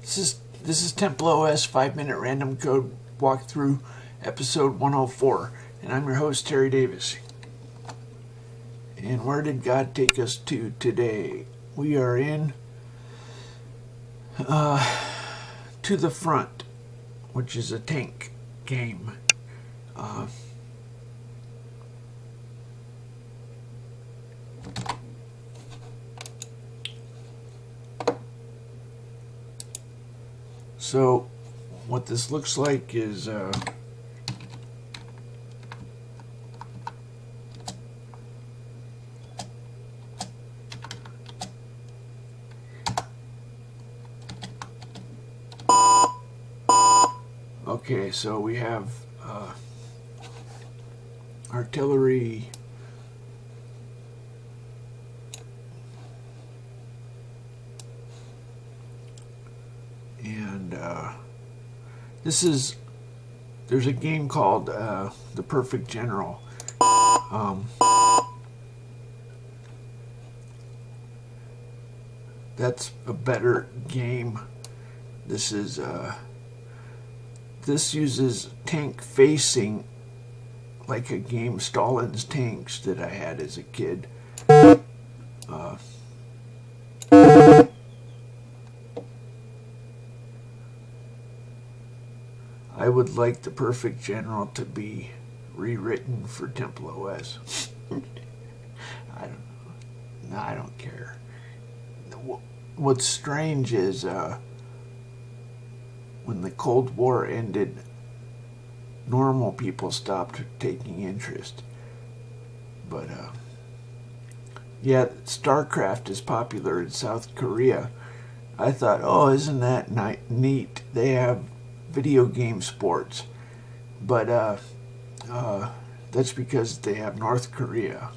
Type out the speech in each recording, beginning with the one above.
This is TempleOS 5-minute random code walkthrough episode 104, and I'm your host Terry Davis. And where did God take us to today? We are in ToTheFront, which is a tank game. So what this looks like is okay, so we have artillery, and there's a game called The Perfect General. That's a better game. This uses tank facing, like a game Stalin's Tanks that I had as a kid. I would like The Perfect General to be rewritten for TempleOS. I don't know. No, I don't care. What's strange is when the Cold War ended, normal people stopped taking interest. But yeah, StarCraft is popular in South Korea. I thought, oh, isn't that neat? They have video game sports. But that's because they have North Korea.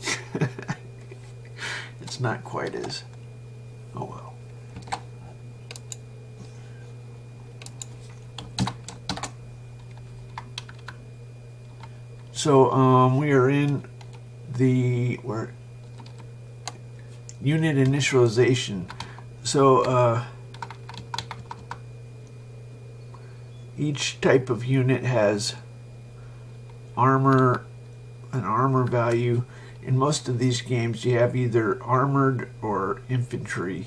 It's not quite as, oh well. So we are in the unit initialization. So each type of unit has an armor value. In most of these games you have either armored or infantry,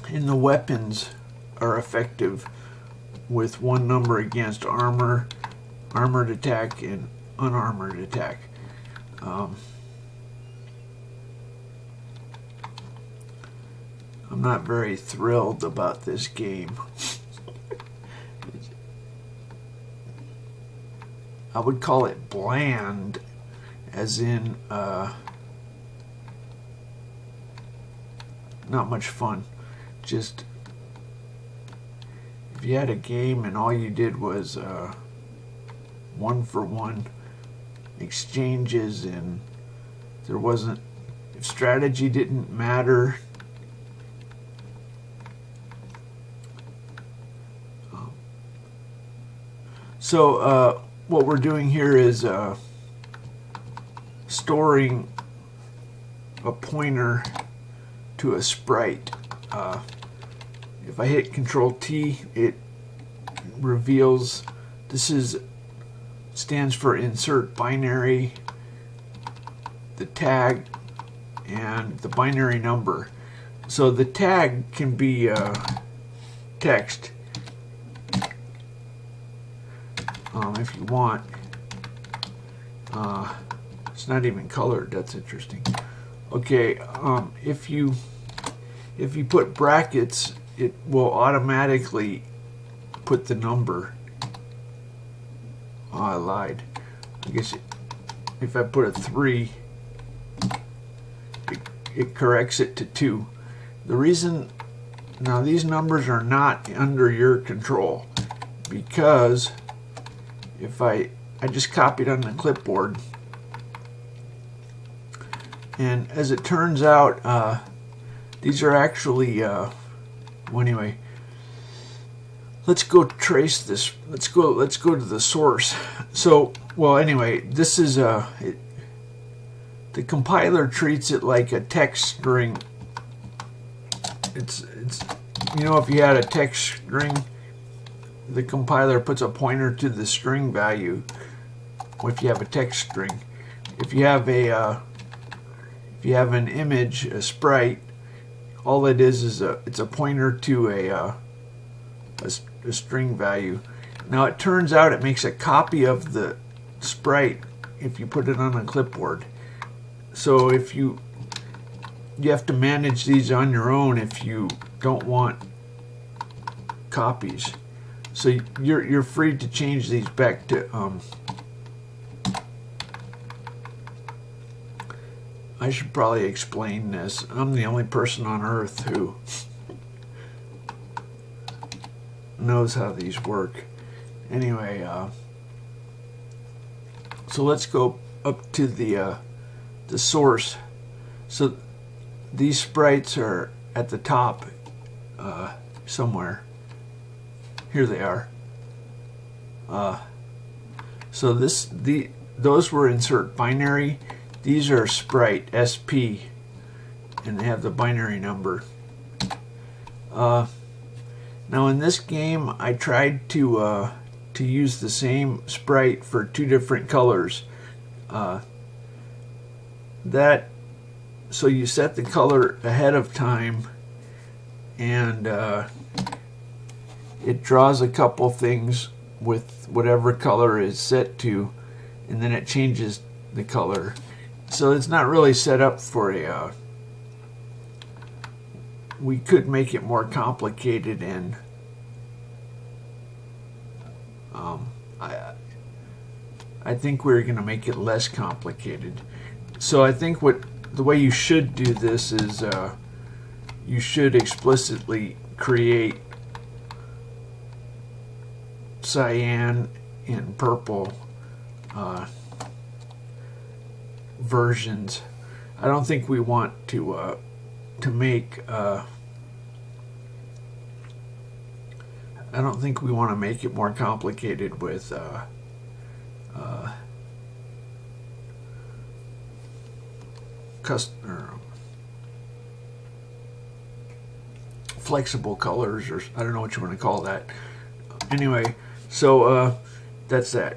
and the weapons are effective with one number against armored attack and unarmored attack. I'm not very thrilled about this game. I would call it bland, as in not much fun. Just if you had a game and all you did was one-for-one exchanges, and if strategy didn't matter, so what we're doing here is storing a pointer to a sprite. If I hit Control T, it reveals stands for insert binary, the tag, and the binary number. So the tag can be text if you want. It's not even colored. That's interesting. Okay, if you put brackets, it will automatically put the number. Oh, I lied. I guess if I put a 3, it corrects it to 2. The reason, now these numbers are not under your control, because if I just copied on the clipboard, and as it turns out, these are actually well, anyway, let's go trace this. Let's go to the source. So, well, anyway, this is the compiler treats it like a text string it's you know, if you had a text string, the compiler puts a pointer to the string value. If you have a text string, if you have an image, a sprite, all it is it's a pointer to a string value. Now it turns out it makes a copy of the sprite if you put it on a clipboard. So if you have to manage these on your own if you don't want copies. So you're free to change these back to I should probably explain this. I'm the only person on earth who knows how these work. Anyway, so let's go up to the source. So these sprites are at the top somewhere. Here they are. So those were insert binary. These are Sprite SP, and they have the binary number. Now in this game, I tried to use the same sprite for two different colors. So you set the color ahead of time, and it draws a couple things with whatever color is set to, and then it changes the color. So it's not really set up for a we could make it more complicated, and I think we're going to make it less complicated. So I think the way you should do this is you should explicitly create cyan and purple versions. I don't think we want to make I don't think we want to make it more complicated with flexible colors, or I don't know what you want to call that. Anyway, so that's that.